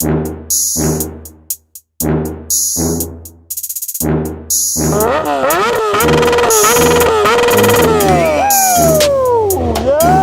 Yeah,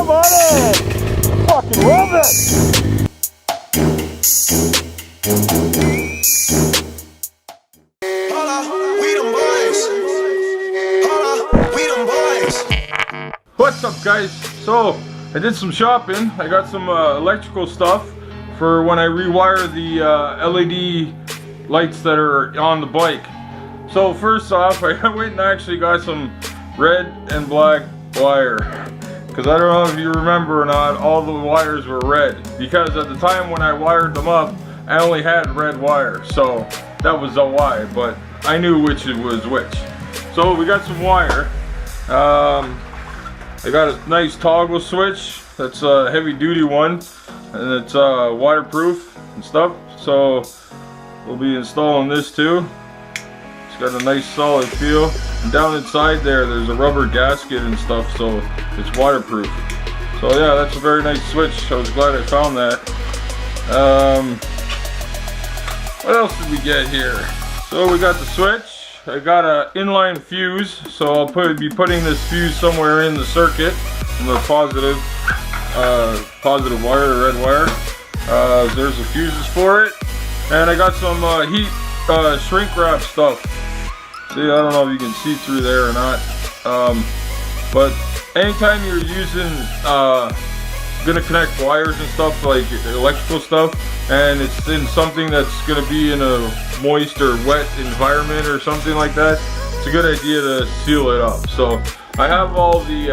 buddy! Fucking love it! What's up, guys? So I did some shopping. I got some electrical stuff for when I rewire the LED lights that are on the bike. So first off, I went and actually got some red and black wire, because I don't know if you remember or not, all the wires were red, because at the time when I wired them up I only had red wire, so that was the why, but I knew which it was which. So we got some wire. I got a nice toggle switch. That's a heavy duty one, and it's waterproof and stuff, so we'll be installing this too. It's got a nice solid feel, and down inside there's a rubber gasket and stuff, so it's waterproof. So yeah, that's a very nice switch. I was glad I found that. What else did we get here? So we got the switch. I got an inline fuse, so I'll be putting this fuse somewhere in the circuit, in the positive wire, the red wire. There's the fuses for it, and I got some heat shrink wrap stuff. See, I don't know if you can see through there or not, but anytime you're using gonna connect wires and stuff, like electrical stuff, and it's in something that's gonna be in a moist or wet environment or something like that, it's a good idea to seal it up. So I have all the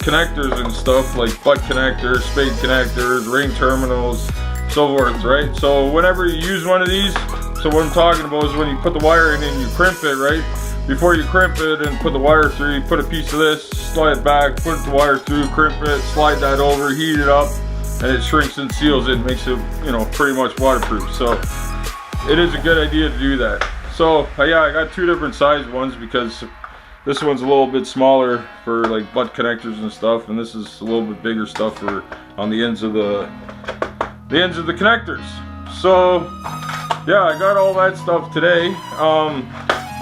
connectors and stuff, like butt connectors, spade connectors, ring terminals, so forth, right? So whenever you use one of these, so what I'm talking about is when you put the wire in and you crimp it, right? Before you crimp it and put the wire through, you put a piece of this, slide it back, put the wire through, crimp it, slide that over, heat it up, and it shrinks and seals it, makes it, you know, pretty much waterproof. So it is a good idea to do that. So yeah, I got two different size ones, because this one's a little bit smaller for like butt connectors and stuff, and this is a little bit bigger stuff for on the ends of the connectors. So yeah, I got all that stuff today.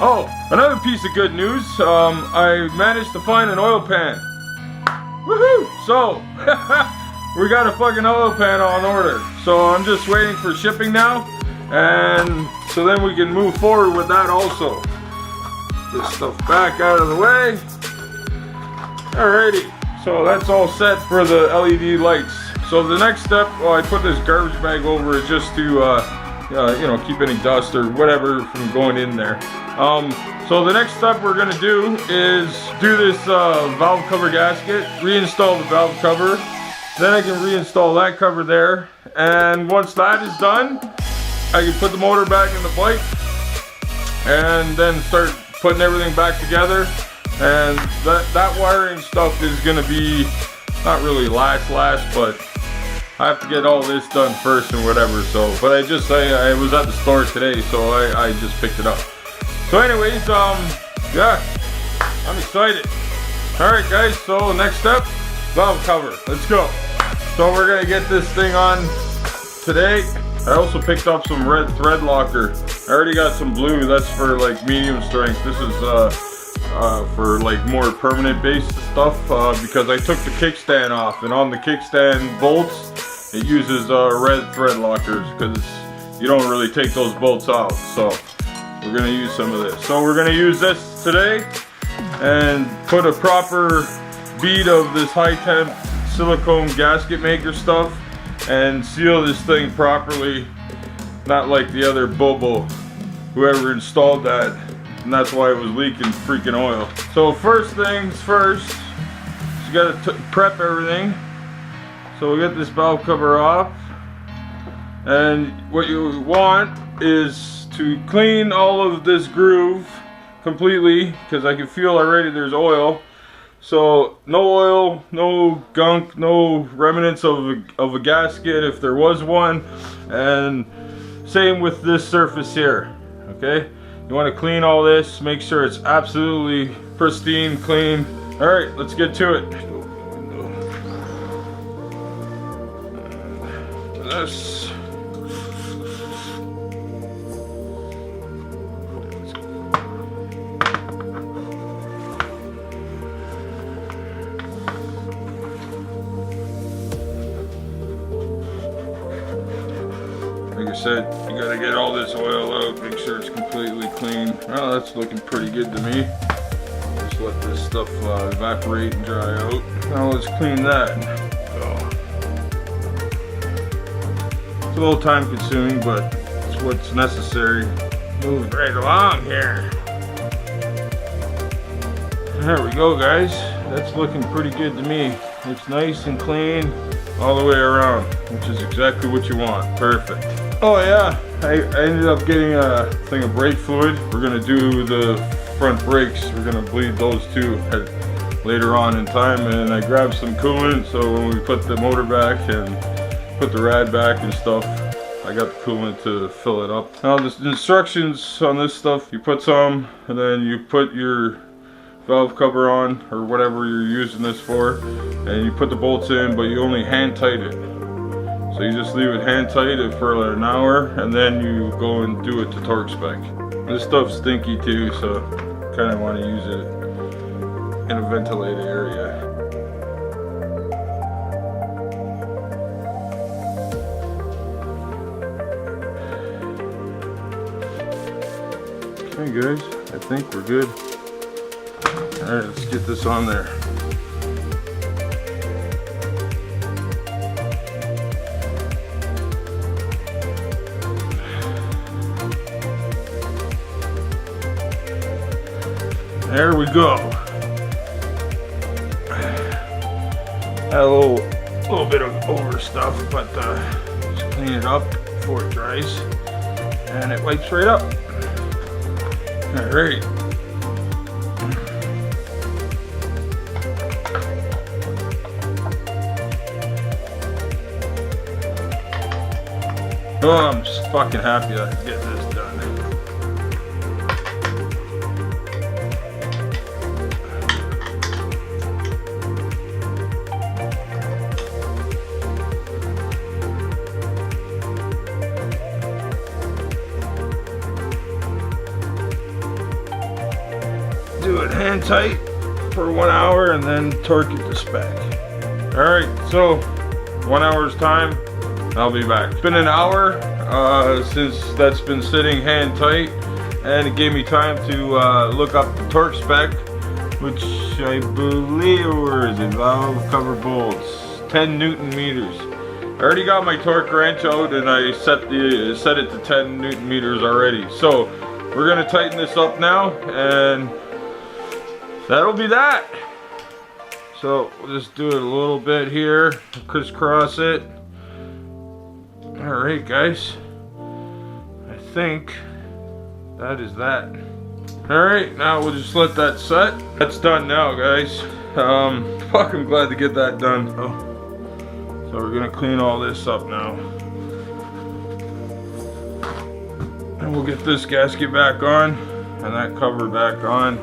Oh, another piece of good news. I managed to find an oil pan. Woohoo! So we got a fucking oil pan on order. So I'm just waiting for shipping now, and so then we can move forward with that also. This stuff back out of the way. Alrighty, so that's all set for the LED lights. So the next step, well, I put this garbage bag over it just to you know, keep any dust or whatever from going in there. So the next step we're gonna do is do this valve cover gasket, reinstall the valve cover, then I can reinstall that cover there, and once that is done, I can put the motor back in the bike and then start putting everything back together. And that wiring stuff is gonna be not really last, but I have to get all this done first and whatever. So, but I was at the store today, so I just picked it up. So anyways, yeah, I'm excited. All right, guys, so next step, valve cover. Let's go. So we're gonna get this thing on today. I also picked up some red thread locker. I already got some blue. That's for like medium strength. This is for like more permanent based stuff, because I took the kickstand off, and on the kickstand bolts it uses red thread lockers, because you don't really take those bolts out. So we're gonna use some of this. So we're gonna use this today and put a proper bead of this high temp silicone gasket maker stuff and seal this thing properly, not like the other Bobo, whoever installed that, and that's why it was leaking freaking oil. So first things first, you gotta prep everything. So we get this valve cover off, and what you want is to clean all of this groove completely, because I can feel already there's oil. So no oil, no gunk, no remnants of a gasket if there was one, and same with this surface here. Okay, you want to clean all this, make sure it's absolutely pristine, clean. All right, let's get to it. This. Like I said, you gotta get all this oil out, make sure it's completely clean. Well, that's looking pretty good to me. Just let this stuff evaporate and dry out. Now let's clean that. So, it's a little time consuming, but it's what's necessary. Moving right along here. There we go, guys. That's looking pretty good to me. It's nice and clean all the way around, which is exactly what you want. Perfect. Oh yeah, I ended up getting a thing of brake fluid. We're gonna do the front brakes. We're gonna bleed those too later on in time. And I grabbed some coolant, so when we put the motor back and put the rad back and stuff, I got the coolant to fill it up. Now the instructions on this stuff, you put some, and then you put your valve cover on, or whatever you're using this for, and you put the bolts in, but you only hand tight it. So you just leave it hand tight for like an hour, and then you go and do it to torque spec. This stuff's stinky too, so kind of want to use it in a ventilated area. Okay guys, I think we're good. Alright, let's get this on there. There we go. Had a little bit of over stuff, but just clean it up before it dries, and it wipes right up. Alright. Oh, I'm just fucking happy I could get this done. Do it hand tight for 1 hour and then torque it to spec. Alright, so 1 hour's time, I'll be back. It's been an hour since that's been sitting hand tight, and it gave me time to look up the torque spec, which I believe is a valve cover bolts, 10 Newton meters. I already got my torque wrench out and I set it to 10 Newton meters already. So we're gonna tighten this up now, and that'll be that. So we'll just do it a little bit here, crisscross it. Alright guys, I think that is that. Alright, now we'll just let that set. That's done now guys. Fuck, I'm glad to get that done. So we're gonna clean all this up now. And we'll get this gasket back on and that cover back on,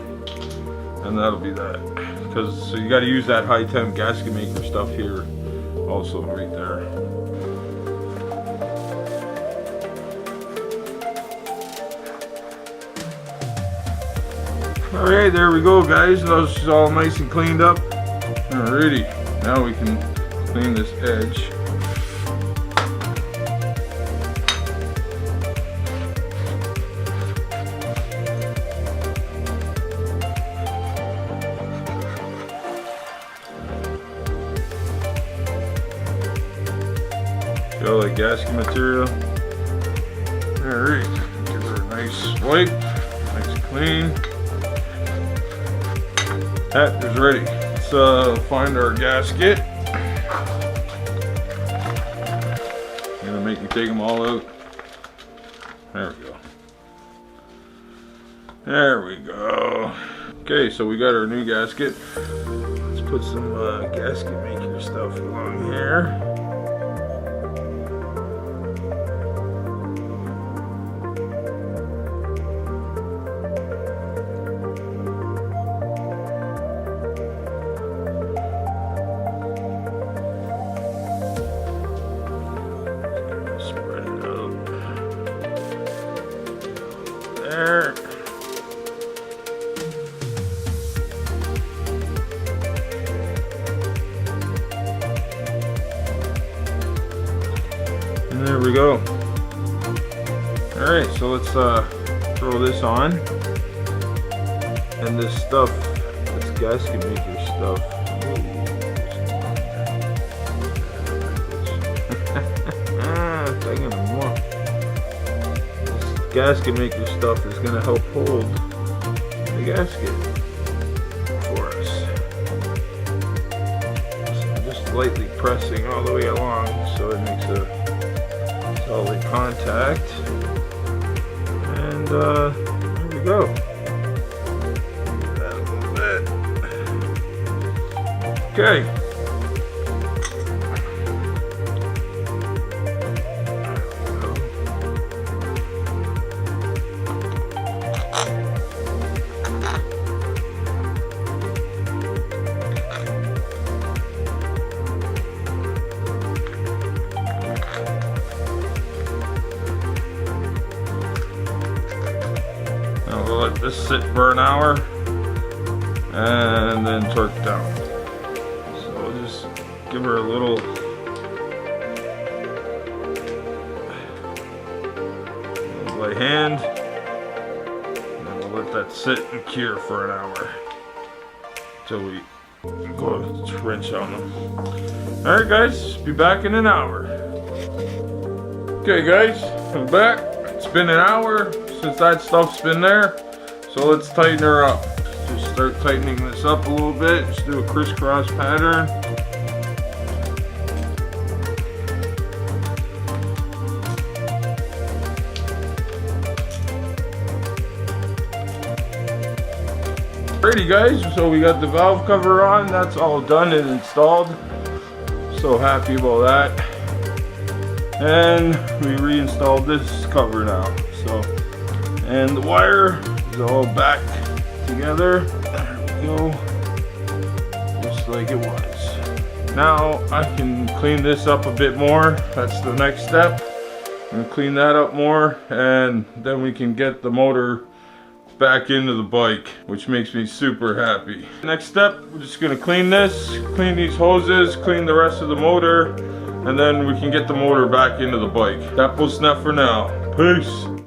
and that'll be that. Because so you gotta use that high temp gasket maker stuff here also right there. Alright, there we go guys, that's all nice and cleaned up. Alrighty, now we can clean this edge. See all that gasket material? Alright, give her a nice wipe, nice clean. That is ready. Let's find our gasket. I'm gonna make you take them all out. There we go. There we go. Okay, so we got our new gasket. Let's put some gasket maker stuff along here. There. Alright, so let's throw this on. And this stuff, this gasket maker stuff. This gasket maker stuff is going to help hold the gasket for us. So I'm just lightly pressing all the way along so it makes a solid contact. And there we go. That a little bit. Okay. We'll let this sit for an hour and then torque down. So we'll just give her a little by hand, and then we'll let that sit and cure for an hour until we go wrench on them. Alright guys, be back in an hour. Okay guys, I'm back. It's been an hour since that stuff's been there, so let's tighten her up. Just start tightening this up a little bit. Just do a crisscross pattern. Alrighty guys, so we got the valve cover on. That's all done and installed. So happy about that. And we reinstalled this cover now. So, and the wire is all back together. There we go. Just like it was. Now I can clean this up a bit more. That's the next step. And clean that up more, and then we can get the motor back into the bike, which makes me super happy. Next step, we're just gonna clean this, clean these hoses, clean the rest of the motor, and then we can get the motor back into the bike. That was enough for now. Peace.